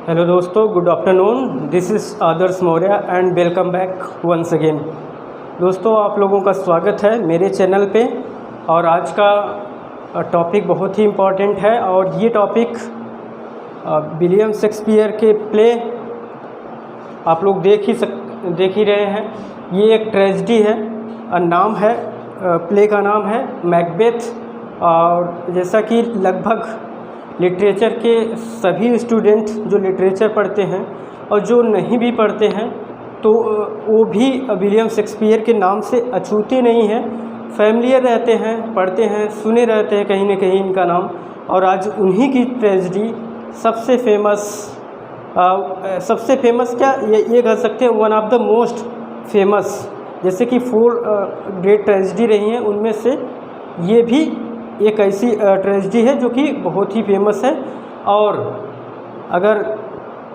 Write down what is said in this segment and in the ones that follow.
Hello दोस्तों, good afternoon. This is Adarsh Maurya and welcome back once again. दोस्तों, आप लोगों का स्वागत है मेरे चैनल पे। और आज का टॉपिक बहुत ही इम्पॉर्टेंट है और ये टॉपिक विलियम शेक्सपियर के प्ले आप लोग देख ही रहे हैं। ये एक ट्रेजेडी है, नाम है प्ले का नाम है मैकबेथ। और जैसा कि लगभग लिटरेचर के सभी स्टूडेंट जो लिटरेचर पढ़ते हैं और जो नहीं भी पढ़ते हैं तो वो भी विलियम शेक्सपियर के नाम से अछूते नहीं हैं, फैमिलियर रहते हैं, पढ़ते हैं, सुने रहते हैं कहीं न कहीं इनका नाम। और आज उन्हीं की ट्रेजेडी सबसे फेमस क्या ये कह सकते हैं, one of the most famous. जैसे कि 4 ग्रेट ट्रेजेडी रही हैं, उनमें से ये भी एक ऐसी ट्रेजेडी है जो कि बहुत ही फेमस है। और अगर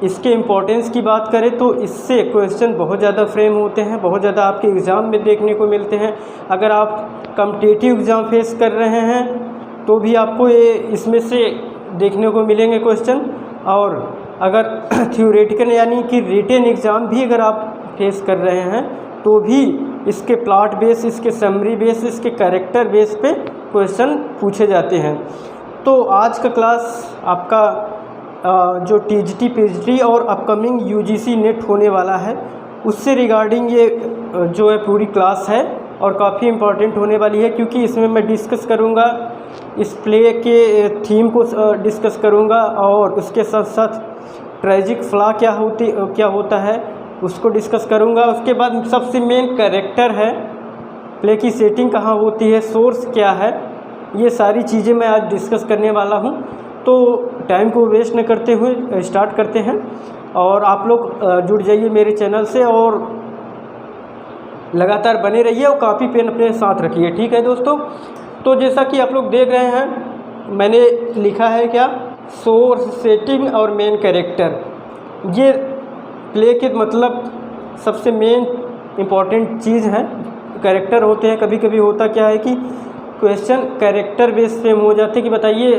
इसके इम्पोर्टेंस की बात करें तो इससे क्वेश्चन बहुत ज़्यादा फ्रेम होते हैं, बहुत ज़्यादा आपके एग्ज़ाम में देखने को मिलते हैं। अगर आप कॉम्पिटिटिव एग्ज़ाम फेस कर रहे हैं तो भी आपको ये इसमें से देखने को मिलेंगे क्वेश्चन। और अगर थ्योरेटिकल यानी कि रिटेन एग्ज़ाम भी अगर आप फेस कर रहे हैं तो भी इसके प्लॉट बेस, इसके समरी बेस, इसके कैरेक्टर बेस पे क्वेश्चन पूछे जाते हैं। तो आज का क्लास आपका जो टीजीटी, पीजीटी और अपकमिंग यूजीसी नेट होने वाला है उससे रिगार्डिंग ये जो है पूरी क्लास है और काफ़ी इम्पॉर्टेंट होने वाली है, क्योंकि इसमें मैं डिस्कस करूँगा इस प्ले के थीम को डिस्कस करूँगा और उसके साथ साथ ट्रेजिक फ्लॉ क्या होता है उसको डिस्कस करूँगा। उसके बाद सबसे मेन कैरेक्टर है, प्ले की सेटिंग कहाँ होती है, सोर्स क्या है, ये सारी चीज़ें मैं आज डिस्कस करने वाला हूँ। तो टाइम को वेस्ट न करते हुए स्टार्ट करते हैं। और आप लोग जुड़ जाइए मेरे चैनल से और लगातार बने रहिए और कापी पेन अपने साथ रखिए, ठीक है दोस्तों। तो जैसा कि आप लोग देख रहे हैं, मैंने लिखा है क्या, सोर्स, सेटिंग और मेन कैरेक्टर। ये प्ले के मतलब सबसे मेन इम्पॉर्टेंट चीज़ है। कैरेक्टर होते हैं, कभी कभी होता क्या है कि क्वेश्चन कैरेक्टर बेस पे हो जाते हैं कि बताइए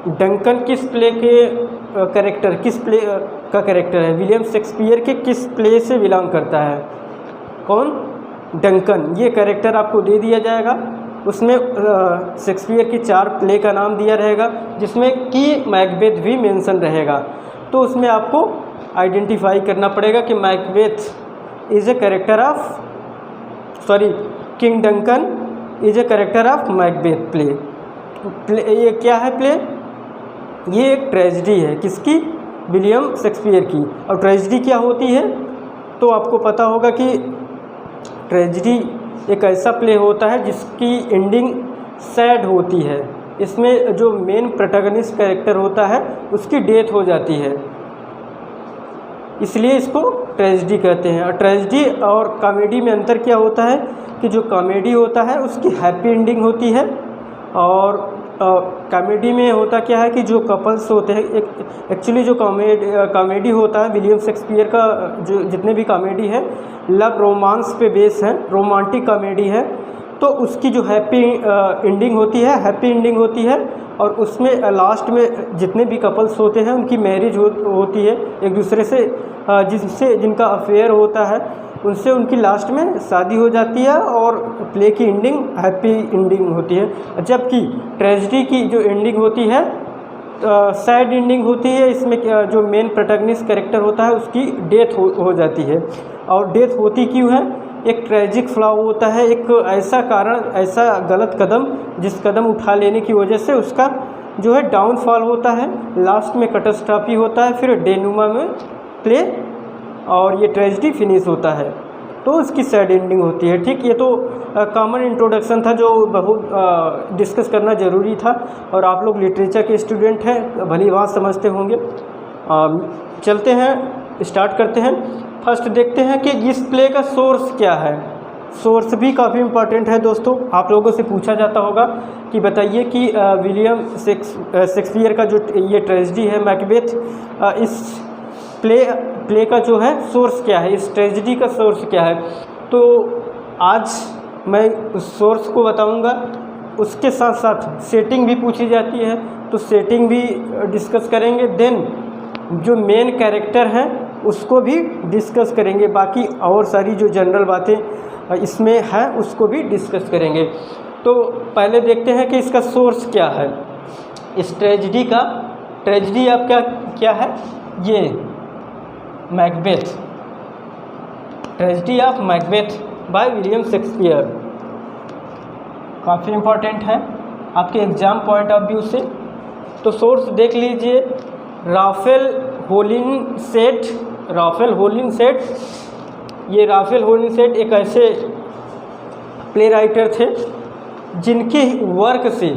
डंकन किस प्ले के कैरेक्टर, किस प्ले का कैरेक्टर है, विलियम शेक्सपियर के किस प्ले से बिलोंग करता है, कौन, डंकन। ये कैरेक्टर आपको दे दिया जाएगा। उसमें शेक्सपियर की 4 प्ले का नाम दिया रहेगा जिसमें कि मैकबेथ भी मेंशन रहेगा। तो उसमें आपको आइडेंटिफाई करना पड़ेगा कि Macbeth is a character of, sorry, king Duncan is a character of Macbeth play. ये क्या है प्ले, ये एक ट्रेजेडी है, किसकी, विलियम शेक्सपियर की। और ट्रेजेडी क्या होती है तो आपको पता होगा कि ट्रेजेडी एक ऐसा प्ले होता है जिसकी एंडिंग सैड होती है। इसमें जो मेन प्रोटैगनिस्ट कैरेक्टर होता है उसकी डेथ हो जाती है, इसलिए इसको ट्रेजेडी कहते हैं। और ट्रेजेडी और कॉमेडी में अंतर क्या होता है कि जो कॉमेडी होता है उसकी हैप्पी एंडिंग होती है। और कॉमेडी में होता क्या है कि जो कपल्स होते हैं, एक्चुअली जो कॉमेडी होता है विलियम शेक्सपियर का, जो जितने भी कॉमेडी है लव रोमांस पे बेस है, रोमांटिक कॉमेडी है। तो उसकी जो हैप्पी एंडिंग होती है और उसमें लास्ट में जितने भी कपल्स होते हैं उनकी मैरिज होती है एक दूसरे से, जिनका अफेयर होता है उनसे उनकी लास्ट में शादी हो जाती है और प्ले की एंडिंग हैप्पी एंडिंग होती है। जबकि ट्रेजेडी की जो एंडिंग होती है सैड एंडिंग होती है। इसमें जो मेन प्रोटैगनिस्ट कैरेक्टर होता है उसकी डेथ हो जाती है। और डेथ होती क्यों है, एक ट्रेजिक फ्लॉ होता है, एक ऐसा कारण, ऐसा गलत कदम जिस कदम उठा लेने की वजह से उसका जो है डाउनफॉल होता है, लास्ट में कैटास्ट्रॉफी होता है, फिर डेनुमा में प्ले और ये ट्रेजेडी फिनिश होता है, तो उसकी सैड एंडिंग होती है। ठीक, ये तो कॉमन इंट्रोडक्शन था जो बहुत डिस्कस करना ज़रूरी था। और आप लोग लिटरेचर के स्टूडेंट हैं, भली बात समझते होंगे। चलते हैं, स्टार्ट करते हैं। फर्स्ट देखते हैं कि इस प्ले का सोर्स क्या है। सोर्स भी काफ़ी इम्पॉर्टेंट है दोस्तों। आप लोगों से पूछा जाता होगा कि बताइए कि विलियम शेक्सपियर का जो ये ट्रेजेडी है मैकबेथ, इस प्ले का जो है सोर्स क्या है, इस ट्रेजेडी का सोर्स क्या है। तो आज मैं उस सोर्स को बताऊंगा। उसके साथ साथ सेटिंग भी पूछी जाती है तो सेटिंग भी डिस्कस करेंगे। देन जो मेन कैरेक्टर हैं उसको भी डिस्कस करेंगे, बाकी और सारी जो जनरल बातें इसमें है उसको भी डिस्कस करेंगे। तो पहले देखते हैं कि इसका सोर्स क्या है इस ट्रेजेडी का। ट्रेजेडी आपका क्या है, ये Macbeth, tragedy of Macbeth by William Shakespeare. काफ़ी इम्पोर्टेंट है आपके एग्ज़ाम पॉइंट ऑफ व्यू से। तो सोर्स देख लीजिए, राफेल होलिनसेट। राफेल होलिनसेट, ये राफेल होलिनसेट एक ऐसे प्ले राइटर थे जिनके वर्क से,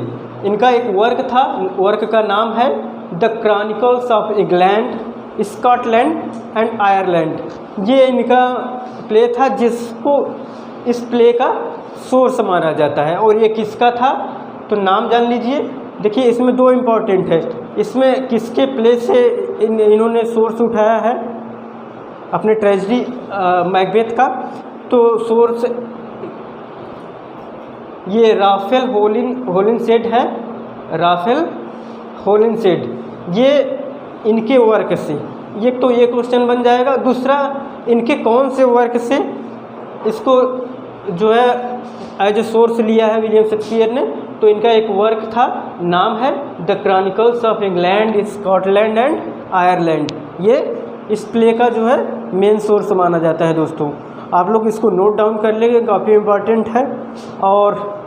इनका एक वर्क था, वर्क का नाम है the chronicles of England, Scotland and Ireland. ये इनका प्ले था जिसको इस प्ले का सोर्स माना जाता है। और ये किसका था तो नाम जान लीजिए। देखिए इसमें दो इम्पॉर्टेंट है, इसमें किसके प्ले से इन्होंने सोर्स उठाया है अपने ट्रेजेडी मैकबेथ का। तो सोर्स ये राफेल होलिनसेट है, राफेल होलिनसेट, ये इनके वर्क से। ये तो ये क्वेश्चन बन जाएगा। दूसरा, इनके कौन से वर्क से इसको जो है एज ए सोर्स लिया है विलियम शेक्सपियर ने। तो इनका एक वर्क था, नाम है the chronicles of England, Scotland and Ireland. ये इस प्ले का जो है मेन सोर्स माना जाता है। दोस्तों आप लोग इसको नोट डाउन कर लेंगे, काफ़ी इम्पॉर्टेंट है। और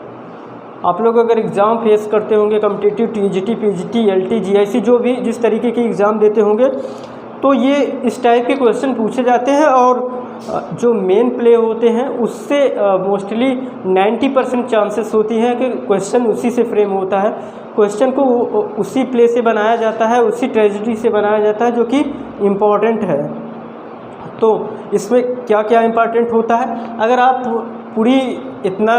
आप लोग अगर एग्ज़ाम फेस करते होंगे competitive, TGT, PGT, LT, GIC, जो भी जिस तरीके के एग्ज़ाम देते होंगे, तो ये इस टाइप के क्वेश्चन पूछे जाते हैं। और जो मेन प्ले होते हैं उससे मोस्टली 90% चांसेस होती हैं कि क्वेश्चन उसी से फ्रेम होता है। क्वेश्चन को उसी प्ले से बनाया जाता है, उसी ट्रेजेडी से बनाया जाता है जो कि इम्पॉर्टेंट है। तो इसमें क्या क्या इम्पॉर्टेंट होता है, अगर आप पूरी इतना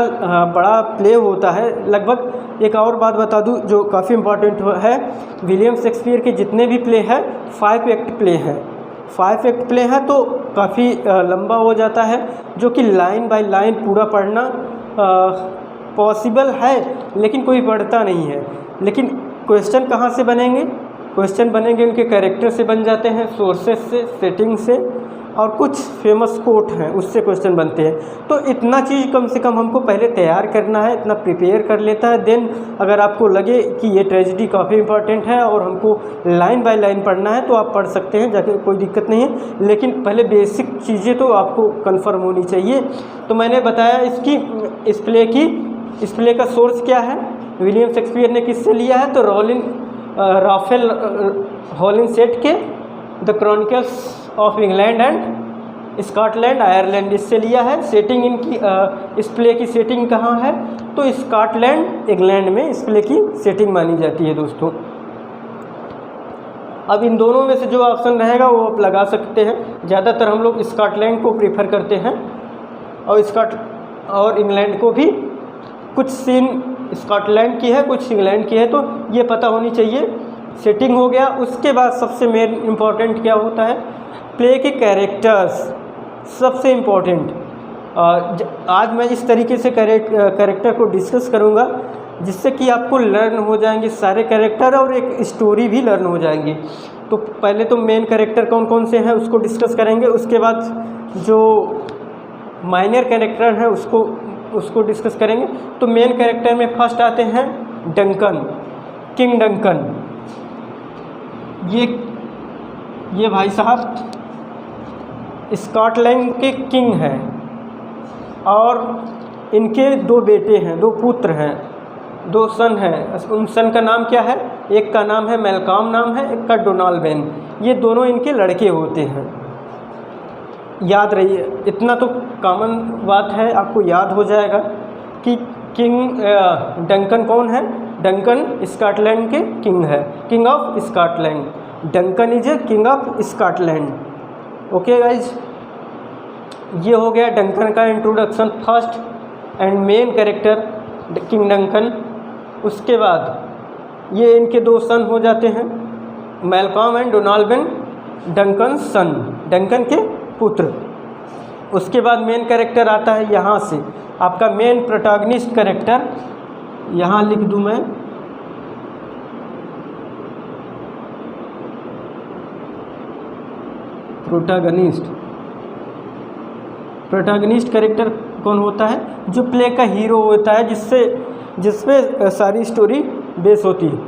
बड़ा प्ले होता है, लगभग एक और बात बता दूं जो काफ़ी इम्पॉर्टेंट है, विलियम शेक्सपियर के जितने भी प्ले हैं 5 एक्ट प्ले हैं। 5 एक्ट प्ले है तो काफ़ी लंबा हो जाता है, जो कि लाइन बाय लाइन पूरा पढ़ना पॉसिबल है, लेकिन कोई पढ़ता नहीं है। लेकिन क्वेश्चन कहाँ से बनेंगे, क्वेश्चन बनेंगे उनके कैरेक्टर से बन जाते हैं, सोर्सेस से, सेटिंग से, और कुछ फेमस कोट हैं उससे क्वेश्चन बनते हैं। तो इतना चीज़ कम से कम हमको पहले तैयार करना है, इतना प्रिपेयर कर लेता है। देन अगर आपको लगे कि ये ट्रेजेडी काफ़ी इंपॉर्टेंट है और हमको लाइन बाय लाइन पढ़ना है तो आप पढ़ सकते हैं जाके, कोई दिक्कत नहीं है। लेकिन पहले बेसिक चीज़ें तो आपको कन्फर्म होनी चाहिए। तो मैंने बताया इस प्ले का सोर्स क्या है, विलियम शेक्सपियर ने किससे लिया है, तो राफेल होलिनसेट के the chronicles of England and Scotland Ireland, इससे लिया है। सेटिंग इनकी इस प्ले की सेटिंग कहाँ है, तो स्कॉटलैंड इंग्लैंड में इस प्ले की सेटिंग मानी जाती है। दोस्तों अब इन दोनों में से जो ऑप्शन रहेगा वो आप लगा सकते हैं। ज़्यादातर हम लोग स्कॉटलैंड को प्रीफर करते हैं और इंग्लैंड को भी। कुछ सीन स्कॉटलैंड की है, कुछ इंग्लैंड की है, तो ये पता होनी चाहिए। सेटिंग हो गया। उसके बाद सबसे मेन इम्पॉर्टेंट क्या होता है, प्ले के कैरेक्टर्स, सबसे इम्पोर्टेंट। आज मैं इस तरीके से कैरेक्टर को डिस्कस करूँगा जिससे कि आपको लर्न हो जाएंगे सारे कैरेक्टर और एक स्टोरी भी लर्न हो जाएंगी। तो पहले तो मेन कैरेक्टर कौन कौन से हैं उसको डिस्कस करेंगे, उसके बाद जो माइनर कैरेक्टर हैं उसको डिस्कस करेंगे। तो मेन कैरेक्टर में फर्स्ट आते हैं डंकन, किंग डंकन। ये भाई साहब स्कॉटलैंड के किंग हैं और इनके 2 बेटे हैं, 2 पुत्र हैं, 2 सन हैं। उन सन का नाम क्या है, एक का नाम है मेलकॉम नाम है, एक का डोनाल्बेन। ये दोनों इनके लड़के होते हैं। याद रहिए, इतना तो कॉमन बात है, आपको याद हो जाएगा कि किंग डंकन कौन है। डंकन स्कॉटलैंड के किंग है, king of Scotland. Duncan is a king of Scotland. Okay guys, ये हो गया डंकन का introduction, first and main character king Duncan. उसके बाद ये इनके 2 सन हो जाते हैं, Malcolm and Donalbain, Duncan son, Duncan के पुत्र। उसके बाद मेन कैरेक्टर आता है यहाँ से, आपका मेन प्रोटैगनिस्ट कैरेक्टर, यहाँ लिख दूँ मैं, प्रोटैगनिस्ट कैरेक्टर कौन होता है? जो प्ले का हीरो होता है, जिसपे सारी स्टोरी बेस होती है।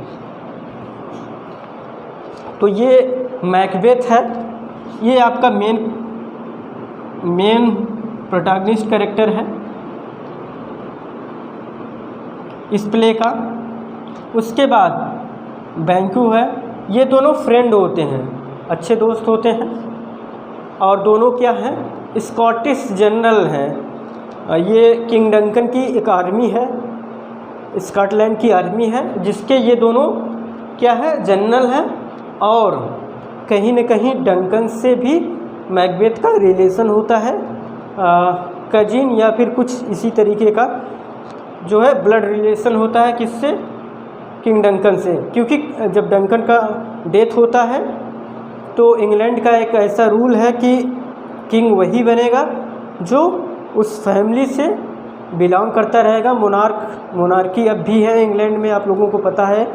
तो ये मैकबेथ है, ये आपका मेन प्रोटैगनिस्ट कैरेक्टर है इस प्ले का। उसके बाद बैंक्यू है, ये दोनों फ्रेंड होते हैं, अच्छे दोस्त होते हैं, और दोनों क्या हैं? स्कॉटिश जनरल हैं। ये किंग डंकन की एक आर्मी है, स्कॉटलैंड की आर्मी है, जिसके ये दोनों क्या है? जनरल हैं। और कहीं न कहीं डंकन से भी मैकबेथ का रिलेशन होता है, कजिन या फिर कुछ इसी तरीके का जो है ब्लड रिलेशन होता है। किससे? किंग डंकन से। क्योंकि जब डंकन का डेथ होता है तो इंग्लैंड का एक ऐसा रूल है कि किंग वही बनेगा जो उस फैमिली से बिलोंग करता रहेगा। मोनार्की अब भी है इंग्लैंड में। आप लोगों को पता है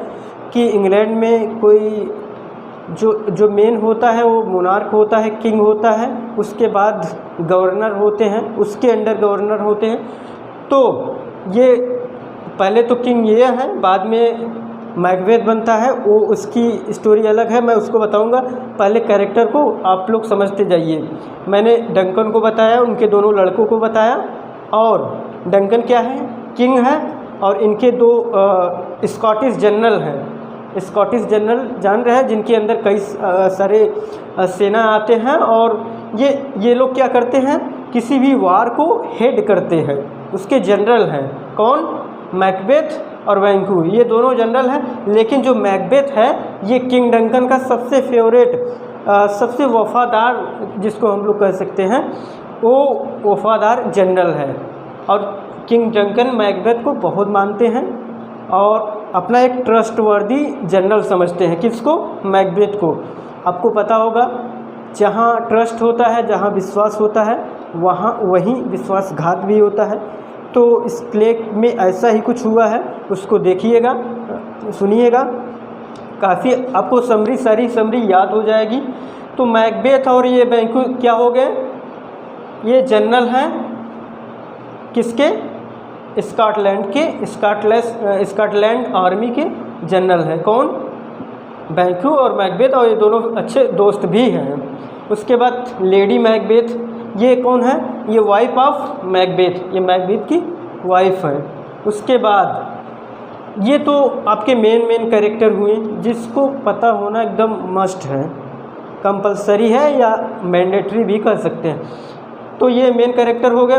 कि इंग्लैंड में कोई जो मेन होता है वो मोनार्क होता है, किंग होता है, उसके बाद गवर्नर होते हैं, उसके अंडर गवर्नर होते हैं। तो ये पहले तो किंग ये है, बाद में मैकबेथ बनता है, वो उसकी स्टोरी अलग है, मैं उसको बताऊंगा। पहले कैरेक्टर को आप लोग समझते जाइए। मैंने डंकन को बताया, उनके दोनों लड़कों को बताया, और डंकन क्या है? किंग है, और इनके दो स्कॉटिश जनरल हैं। स्कॉटिश जनरल जान रहे हैं, जिनके अंदर कई सारे सेना आते हैं, और ये लोग क्या करते हैं? किसी भी वार को हेड करते हैं, उसके जनरल हैं। कौन? मैकबेथ और बैंक्यू, ये दोनों जनरल हैं। लेकिन जो मैकबेथ है ये किंग डंकन का सबसे फेवरेट, सबसे वफादार, जिसको हम लोग कह सकते हैं, वो वफादार जनरल है। और किंग डंकन मैकबेथ को बहुत मानते हैं और अपना एक ट्रस्टवर्दी जनरल समझते हैं। किसको? मैकबेथ को। आपको पता होगा, जहाँ ट्रस्ट होता है, जहाँ विश्वास होता है, वहाँ वहीं विश्वासघात भी होता है। तो इस प्ले में ऐसा ही कुछ हुआ है, उसको देखिएगा, सुनिएगा, काफ़ी आपको सारी समरी याद हो जाएगी। तो मैकबेथ और ये बैंक्यू क्या हो गए? ये जनरल हैं किसके? स्कॉटलैंड के, स्कॉटलैंड आर्मी के जनरल हैं। कौन? बैंक्यू और मैकबेथ, और ये दोनों अच्छे दोस्त भी हैं। उसके बाद लेडी मैकबेथ, ये कौन है? ये वाइफ ऑफ मैकबेथ, ये मैकबेथ की वाइफ है। उसके बाद ये तो आपके मेन कैरेक्टर हुए, जिसको पता होना एकदम मस्ट है, कंपलसरी है, या मैंडेटरी भी कर सकते हैं। तो ये मेन कैरेक्टर हो गए।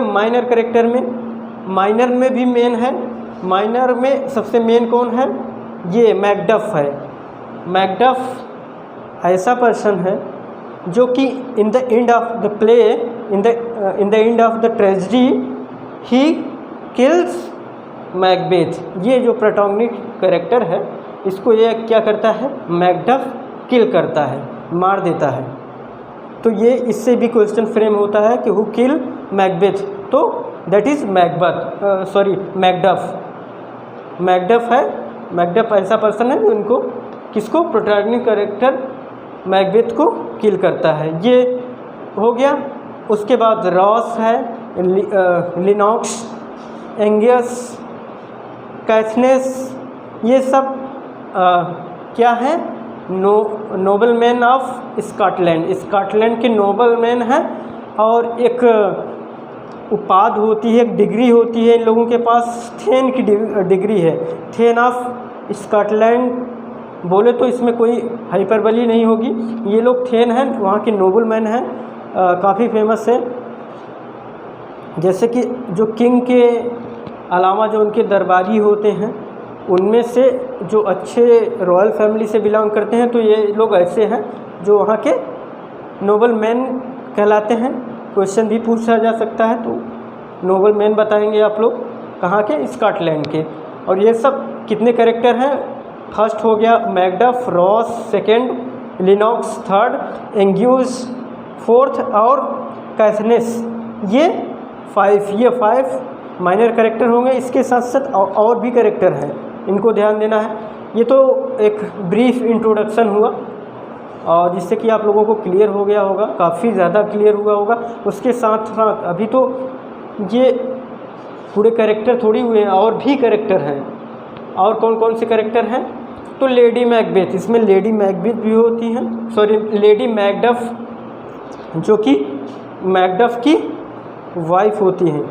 माइनर में भी मेन है। माइनर में सबसे मेन कौन है? ये मैकडफ है। मैकडफ ऐसा पर्सन है जो कि in the end of the play, in the end of the tragedy, he kills Macbeth. ये जो प्रोटैगनिस्ट कैरेक्टर है, इसको ये क्या करता है? मैकडफ किल करता है, मार देता है। तो ये इससे भी क्वेश्चन फ्रेम होता है कि हु किल मैकबेथ, तो दैट इज़ मैकडफ है। मैकडफ ऐसा पर्सन है जो इनको, किसको? प्रोटैगनिस्ट कैरेक्टर मैकबेथ को किल करता है। ये हो गया। उसके बाद रॉस है, लिनॉक्स, एंगियस, कैथनेस, ये सब क्या है? नोबलमैन ऑफ स्कॉटलैंड के नोबलमैन हैं। और एक उपाधि होती है, एक डिग्री होती है इन लोगों के पास, थेन की डिग्री है, थेन ऑफ स्कॉटलैंड। बोले तो इसमें कोई हाइपरबली नहीं होगी। ये लोग थेन हैं, वहाँ के नोबलमैन हैं, काफ़ी फेमस है। जैसे कि जो किंग के अलावा जो उनके दरबारी होते हैं, उनमें से जो अच्छे रॉयल फैमिली से बिलोंग करते हैं, तो ये लोग ऐसे हैं जो वहाँ के नोबलमैन कहलाते हैं। क्वेश्चन भी पूछा जा सकता है, तो नोबलमैन बताएंगे आप लोग, कहाँ के? स्कॉटलैंड के। और ये सब कितने कैरेक्टर हैं? फर्स्ट हो गया Macduff, Ross second, Lenox third, एंग्यूज fourth, और कैथनेस, ये 5 माइनर कैरेक्टर होंगे। इसके साथ साथ और भी कैरेक्टर हैं, इनको ध्यान देना है। ये तो एक ब्रीफ इंट्रोडक्शन हुआ। और जिससे कि आप लोगों को क्लियर हो गया होगा, काफ़ी ज़्यादा क्लियर हुआ होगा। उसके साथ साथ अभी तो ये पूरे कैरेक्टर थोड़ी हुए हैं, और भी कैरेक्टर हैं। और कौन कौन से कैरेक्टर हैं? तो लेडी मैकबेथ, इसमें लेडी मैकबेथ भी होती हैं, सॉरी लेडी मैकडफ, जो कि मैकडफ की वाइफ होती हैं,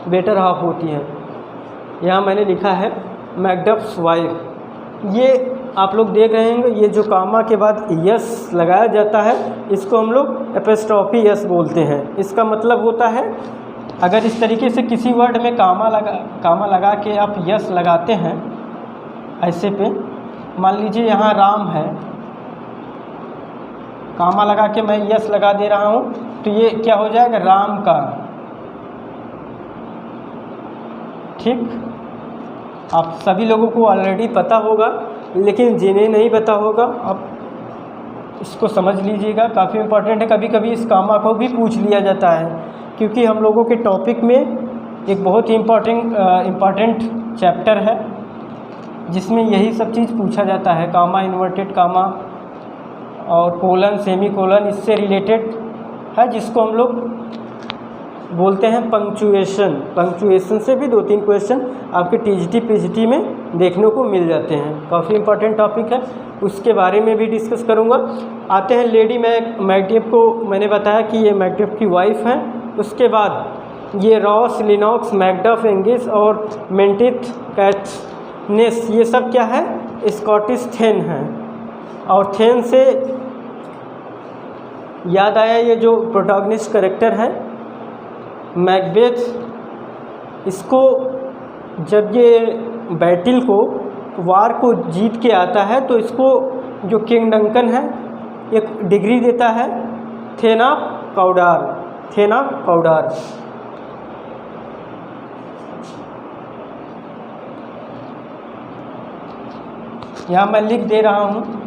बेटर हाफ होती हैं। यहाँ मैंने लिखा है मैकडफ्स वाइफ। ये आप लोग देख रहे हैं, ये जो कामा के बाद यस लगाया जाता है, इसको हम लोग एपोस्ट्रोफी यस बोलते हैं। इसका मतलब होता है, अगर इस तरीके से किसी वर्ड में कामा लगा के आप यस लगाते हैं ऐसे पे, मान लीजिए यहाँ राम है, कामा लगा के मैं यस लगा दे रहा हूँ, तो ये क्या हो जाएगा? राम का। ठीक, आप सभी लोगों को ऑलरेडी पता होगा, लेकिन जिन्हें नहीं पता होगा आप इसको समझ लीजिएगा, काफ़ी इम्पोर्टेंट है। कभी कभी इस कामा को भी पूछ लिया जाता है, क्योंकि हम लोगों के टॉपिक में एक बहुत ही इम्पॉर्टेंट चैप्टर है जिसमें यही सब चीज़ पूछा जाता है, कामा, इन्वर्टेड कामा और कोलन, सेमी कोलन, इससे रिलेटेड है, जिसको हम लोग बोलते हैं पंक्चुएशन। पंक्चुएशन से भी 2-3 क्वेश्चन आपके टीजीटी पीजीटी में देखने को मिल जाते हैं, काफ़ी इंपॉर्टेंट टॉपिक है, उसके बारे में भी डिस्कस करूँगा। आते हैं लेडी मैकडफ को, मैंने बताया कि ये मैकडफ की वाइफ हैं। उसके बाद ये रॉस, लिनॉक्स, मैकडफ, एंगिस और मेंटिथ कैटनेस, ये सब क्या है? स्कॉटिश थेन हैं। और थेन से याद आया, ये जो प्रोटैगनिस्ट कैरेक्टर है मैकबेथ, इसको जब ये बैटल को, वार को जीत के आता है, तो इसको जो किंग डंकन है एक डिग्री देता है, थेन ऑफ काउडार, थेन ऑफ काउडार। यहाँ मैं लिख दे रहा हूँ,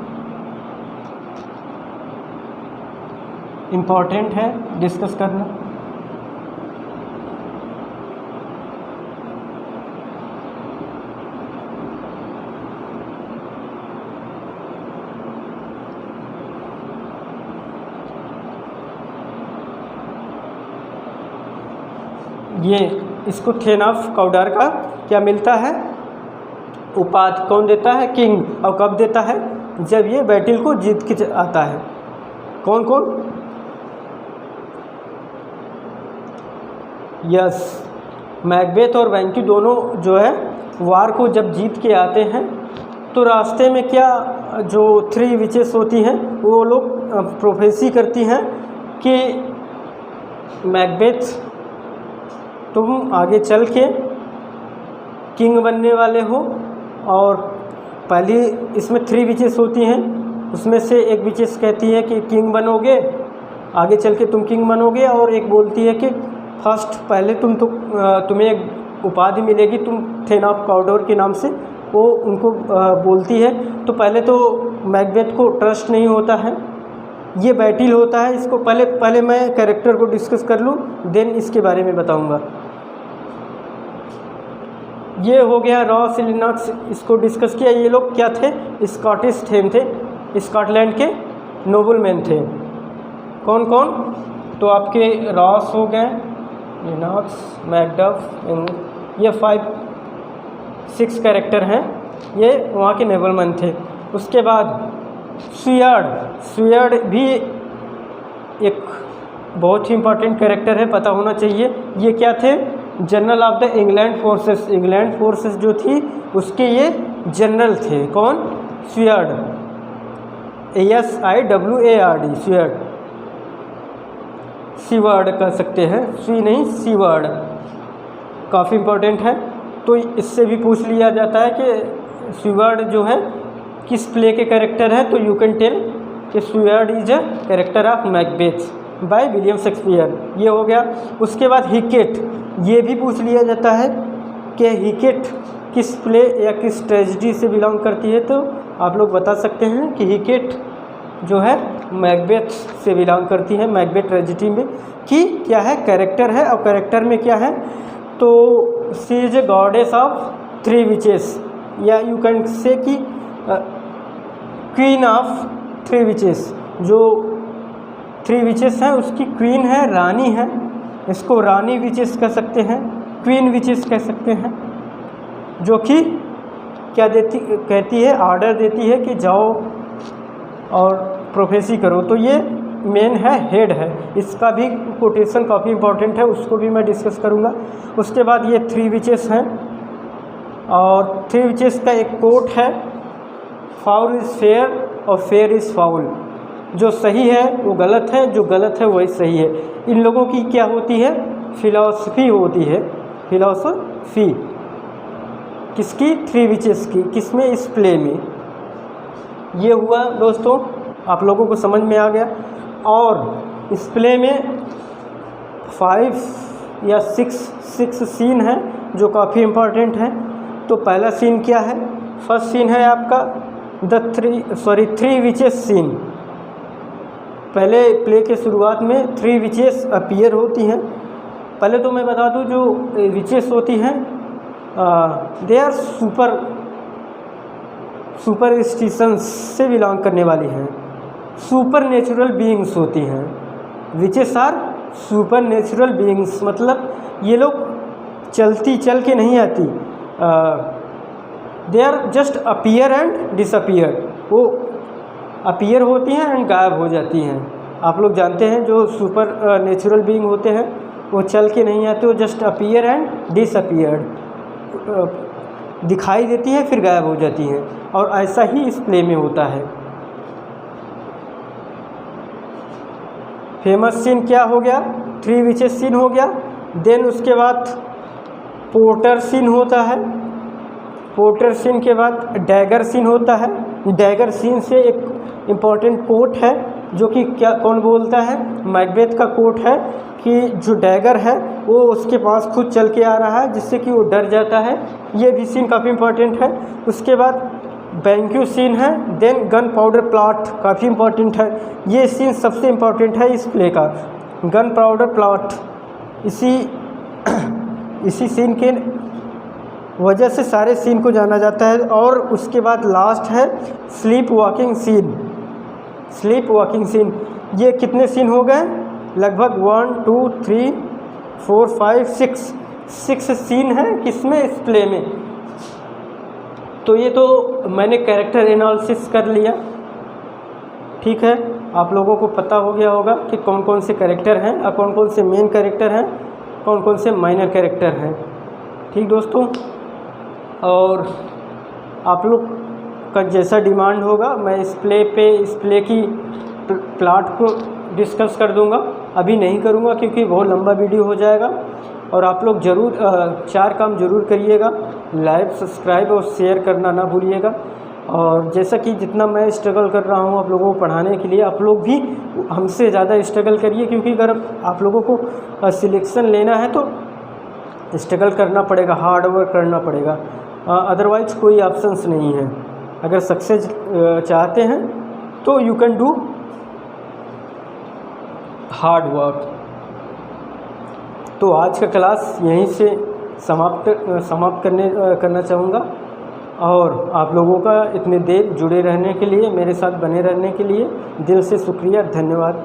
इम्पॉर्टेंट है डिस्कस करना। ये इसको थेन ऑफ काउडार का क्या मिलता है? उपाधि कौन देता है? किंग। और कब देता है? जब ये बैटल को जीत के आता है। कौन कौन? यस, मैकबेथ और बैंक्यू दोनों जो है वार को जब जीत के आते हैं, तो रास्ते में क्या जो 3 विचेस होती हैं, वो लोग प्रोफेसी करती हैं कि मैकबेथ तुम आगे चल के किंग बनने वाले हो। और पहली इसमें 3 विचेस होती हैं, उसमें से एक विचेस कहती है कि किंग बनोगे, आगे चल के तुम किंग बनोगे, और एक बोलती है कि फर्स्ट पहले तुम्हें एक उपाधि मिलेगी, तुम थेन ऑफ काउडोर के नाम से, वो उनको बोलती है। तो पहले तो मैकबेथ को ट्रस्ट नहीं होता है, ये बैटल होता है, इसको पहले मैं कैरेक्टर को डिस्कस कर लूँ, देन इसके बारे में बताऊँगा। ये हो गया रॉस, लिनॉक्स, इसको डिस्कस किया। ये लोग क्या थे? स्कॉटिश थेन थे, स्कॉटलैंड के नोबलमैन थे। कौन कौन? तो आपके रॉस हो गए, लिनॉक्स, मैकडफ, ये 5-6 कैरेक्टर हैं, ये वहाँ के नोबलमैन थे। उसके बाद स्वीयर्ड भी एक बहुत ही इम्पोर्टेंट कैरेक्टर है, पता होना चाहिए। ये क्या थे? General of the England forces, England forces जो थी उसके ये जनरल थे। कौन? स्वीयर्ड, SIWARD, स्वीयर्ड, सीवर्ड कह सकते हैं, स्वी नहीं सीवर्ड, काफ़ी इम्पोर्टेंट है। तो इससे भी पूछ लिया जाता है कि स्वीयर्ड जो है किस प्ले के कैरेक्टर है, तो यू कैन टेल कि Siward is a character of Macbeth by William Shakespeare. ये हो गया। उसके बाद हिकेट, ये भी पूछ लिया जाता है कि हिकेट किस प्ले या किस ट्रेजेडी से बिलोंग करती है, तो आप लोग बता सकते हैं कि हिकेट जो है मैकबेथ से बिलोंग करती है, मैकबेथ ट्रेजेडी में कि क्या है? कैरेक्टर है। और कैरेक्टर में क्या है? तो she is a goddess of 3 witches, या यू कैन से कि क्वीन ऑफ 3 विचेस, जो 3 विचेस हैं उसकी क्वीन है, रानी है, इसको रानी विचेस कह सकते हैं, क्वीन विचेस कह सकते हैं, जो कि क्या कहती है, ऑर्डर देती है कि जाओ और प्रोफेसी करो। तो ये मेन है, हेड है। इसका भी कोटेशन काफ़ी इंपॉर्टेंट है, उसको भी मैं डिस्कस करूँगा। उसके बाद ये 3 विचेस हैं, और 3 विचेस का एक कोट है, फाउल इज़ फेयर और फेयर इज़ फाउल। जो सही है वो गलत है, जो गलत है वही सही है। इन लोगों की क्या होती है, फिलॉसफी होती है, फिलॉसफी किसकी, 3 विचेस की, किसमें, इस प्ले में। ये हुआ दोस्तों, आप लोगों को समझ में आ गया। और इस प्ले में 5 या 6 सीन है जो काफ़ी इम्पॉर्टेंट है। तो पहला सीन क्या है, फर्स्ट सीन है आपका 3 विचेस सीन। पहले प्ले के शुरुआत में 3 विचेस अपीयर होती हैं। पहले तो मैं बता दूं, जो विचेस होती हैं दे आर सुपर स्टिशंस से बिलोंग करने वाली हैं, सुपर नेचुरल बीइंग्स होती हैं। Witches are supernatural beings, मतलब ये लोग चल के नहीं आती, they are just appear and disappear. वो अपीयर होती हैं एंड गायब हो जाती हैं। आप लोग जानते हैं जो सुपर नेचुरल बीइंग होते हैं वो चल के नहीं आते, वो जस्ट अपीयर एंड डिसअपीयर्ड, दिखाई देती है फिर गायब हो जाती हैं। और ऐसा ही इस प्ले में होता है। फेमस सीन क्या हो गया, 3 विचेस सीन हो गया। देन उसके बाद पोर्टर सीन होता है। पोर्टर सीन के बाद डैगर सीन होता है। डैगर सीन से एक इम्पॉर्टेंट कोट है जो कि क्या कौन बोलता है, मैकबेथ का कोट है कि जो डैगर है वो उसके पास खुद चल के आ रहा है जिससे कि वो डर जाता है। ये भी सीन काफ़ी इम्पॉर्टेंट है। उसके बाद बैंक्यू सीन है। देन गन पाउडर प्लॉट काफ़ी इम्पॉर्टेंट है। ये सीन सबसे इम्पॉर्टेंट है इस प्ले का, गन पाउडर प्लॉट। इसी सीन के वजह से सारे सीन को जाना जाता है। और उसके बाद लास्ट है sleepwalking scene. Sleepwalking scene, ये कितने सीन हो गए, लगभग 1 2 3 4 5 6 सीन हैं किसमें, इस प्ले में। तो ये तो मैंने कैरेक्टर एनालिसिस कर लिया, ठीक है। आप लोगों को पता हो गया होगा कि कौन कौन से कैरेक्टर हैं और कौन कौन से मेन कैरेक्टर हैं, कौन कौन से माइनर कैरेक्टर हैं, ठीक दोस्तों। और आप लोग का जैसा डिमांड होगा मैं इस प्ले की प्लॉट को डिस्कस कर दूंगा। अभी नहीं करूंगा क्योंकि बहुत लंबा वीडियो हो जाएगा। और आप लोग ज़रूर 4 काम ज़रूर करिएगा, लाइक, सब्सक्राइब और शेयर करना ना भूलिएगा। और जैसा कि जितना मैं स्ट्रगल कर रहा हूँ आप लोगों को पढ़ाने के लिए, आप लोग भी हमसे ज़्यादा स्ट्रगल करिए, क्योंकि अगर आप लोगों को सिलेक्शन लेना है तो स्ट्रगल करना पड़ेगा, हार्ड वर्क करना पड़ेगा, अदरवाइज़ कोई ऑप्शंस नहीं है। अगर सक्सेस चाहते हैं तो you can do hard work. तो आज का क्लास यहीं से समाप्त करना चाहूँगा। और आप लोगों का इतने देर जुड़े रहने के लिए, मेरे साथ बने रहने के लिए दिल से शुक्रिया, धन्यवाद।